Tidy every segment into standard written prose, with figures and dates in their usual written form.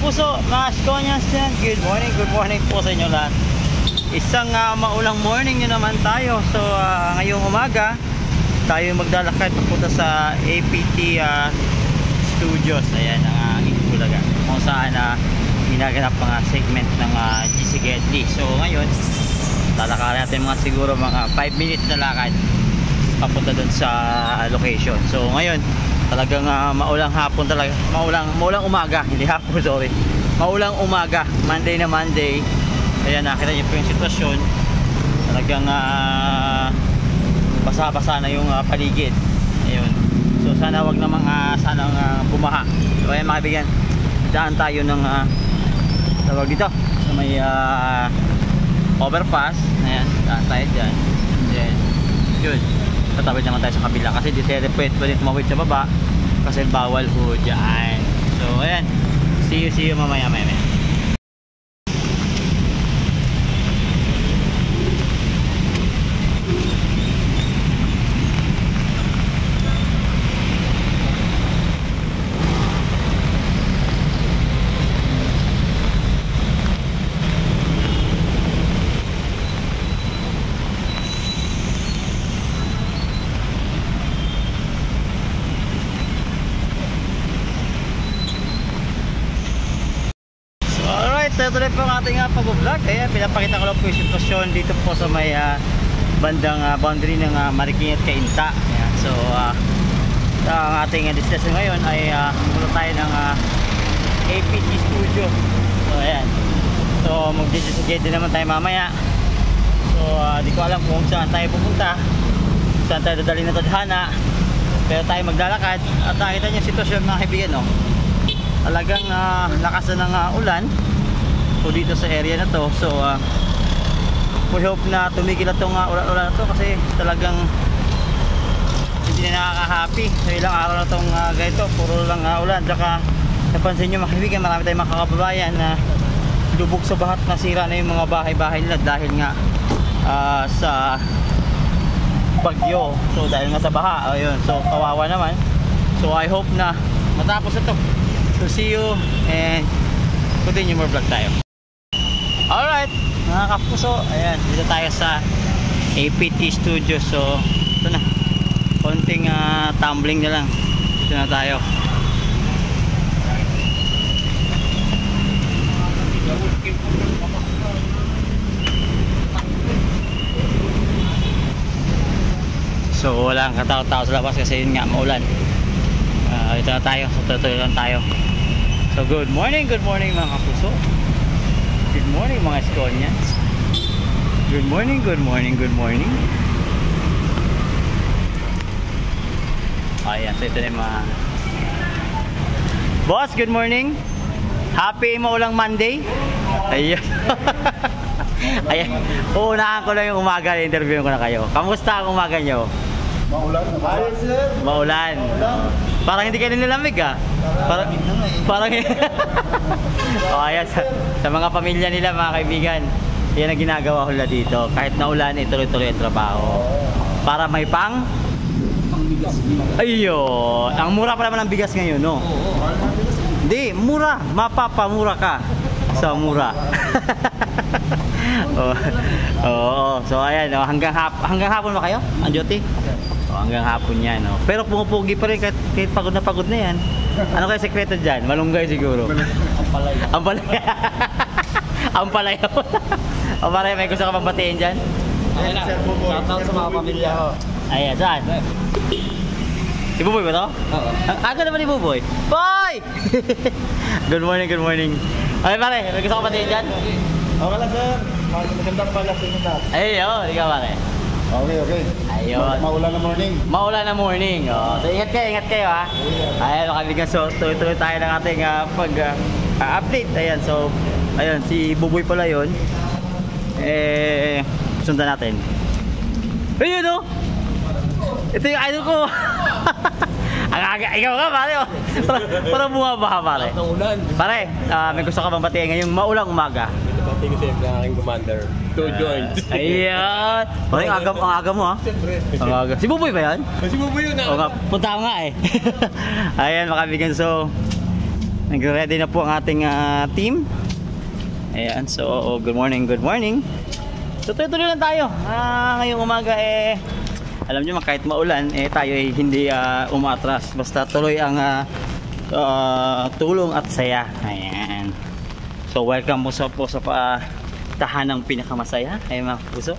kapuso, mga Skonyans dyan, good morning po sa inyo lahat. Isang maulang morning nyo naman tayo. So ngayong umaga tayo maglalakad papunta sa APT Studios. Ayan ang Itbulaga, kung saan ginaganap mga segment ng GC Gedli. So ngayon lalakarin natin siguro mga 5 minutes na lakad papunta dun sa location. So ngayon talagang maulang hapon talaga, maulang umaga, hindi hapon, sorry, maulang umaga, Monday na Monday. Ayan, nakita niyo po yung sitwasyon, talagang basa-basa na yung paligid. Ayun, so sana wag namang sanang bumaha. So ayan mga kaibigan, daan tayo ng tawag dito sa may overpass. Ayan, daan tayo dyan. Then yun, tatawid naman tayo sa kabila kasi di tayo pwede tumawid sa baba kasi bawal ho dyan. So ayan, see you mamaya. Tuloy po ang ating pag-vlog. Kaya pinapakita ko lang po yung sitwasyon dito po sa may bandang boundary ng Marikina at Cainta. Ayan. So ang ating destination ngayon ay mula tayo ng APT Studio. So ayan, so mag-dedicate din naman tayo mamaya. So di ko alam kung saan tayo pupunta, saan tayo dadalhin na tadhana, pero tayo maglalakad. At nakita niyo yung sitwasyon mga kaibigan, no? Talagang lakas na ng ulan dito sa area na to. So we hope na tumigil na itong ulan na to kasi talagang hindi na nakaka-happy. So ilang araw na itong ganito, puro lang ulan. Tsaka napansin nyo mga kaibigan, marami tayong mga kakababayan na lubog sa bahat, nasira na yung mga bahay-bahay nila dahil nga sa bagyo. So dahil nga sa baha, ayun, so kawawa naman. So I hope na matapos ito. So see you and continue more vlog tayo. Alright mga kapuso, ayan, dito tayo sa APT Studios. So ito na, konting tumbling na lang, dito na tayo. So walang katao-tao sa labas kasi yun nga, maulan. Dito na tayo, so tutuloy lang tayo. So good morning mga kapuso. Good morning mga Skonyans. Good morning. Ayan, so ito na yung mga boss, good morning. Happy maulang Monday. Ayan. Ayan, uunahan ko lang yung umaga, interview ko na kayo. Kamusta ang umaga nyo? Maulan. Parang hindi kayo nilamig Parang oh, ayan, sa mga pamilya nila mga kaibigan, yan ang ginagawa nila dito. Kahit na ulan, ituloy-tuloy ang trabaho para may pang bigas. Ayun, ang mura pa naman ng bigas ngayon, no? Hindi, mura, mapapamura ka sa mura. So ayan, hanggang hapon ba kayo ang duty? Hanggang hapon yan, no? Pero pumupugi pa rin kahit pagod na yan. Ano kaya sekreto dyan? Malunggay siguro. Ampalay. Ampalay, may gusto ka bang batiin dyan? Shoutout sa mga pamilya ko. Ayan, saan? Si Buboy ba to? Oo. Ang aga naman ni Buboy. Boy! Good morning. Ay pare, may gusto ka batiin dyan? Okay lang sir. Magandang pala sa inyo lahat. Ayun, ikaw pare. Okay. Ayun. Maulan na morning. Oh, so ingat kayo ha. Ayan, makaligan. So tuloy tayo ng ating pag-update. Ayan, so ayun, si Buboy pala yun. Sundan natin. Ayun, no? Ito yung idol ko. Ikaw ka pare. Parang bumabaha pare. Pare, may gusto ka bang batiin ngayong maulang umaga? Batiin ko siyempre ang aking commander. To join. Ayan. Parang ang aga mo ha. Ang aga. Si Buboy ba yan? Si Buboy yun. O nga, punta ko nga eh. Ayan mga kaibigan. So Nagre-ready na po ang ating team. Ayan, so good morning, good morning. So tuloy-tuloy lang tayo. Ngayong umaga alam nyo kahit maulan tayo hindi umatras. Basta tuloy ang tulong at saya. Ayan. So welcome po sa tahanang pinakamasaya. Ayan mga puso.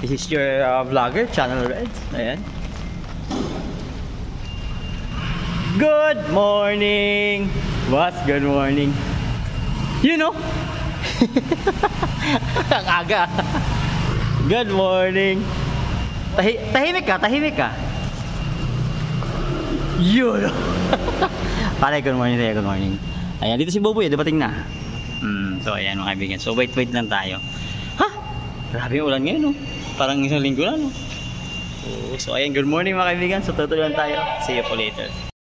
This is your vlogger, Channel Reds. Ayan. Good morning. What? Good morning. You know? Ang aga. Good morning. Tahimik ka, tahimik ka. Yun. Pare, good morning tayo, good morning. Ayan, dito si Boboy, dumating na. So ayan mga kaibigan. So wait lang tayo. Ha? Grabe yung ulan ngayon, no? Parang isang linggo na, no? So ayan, good morning mga kaibigan. So tutuloy lang tayo. See you po later.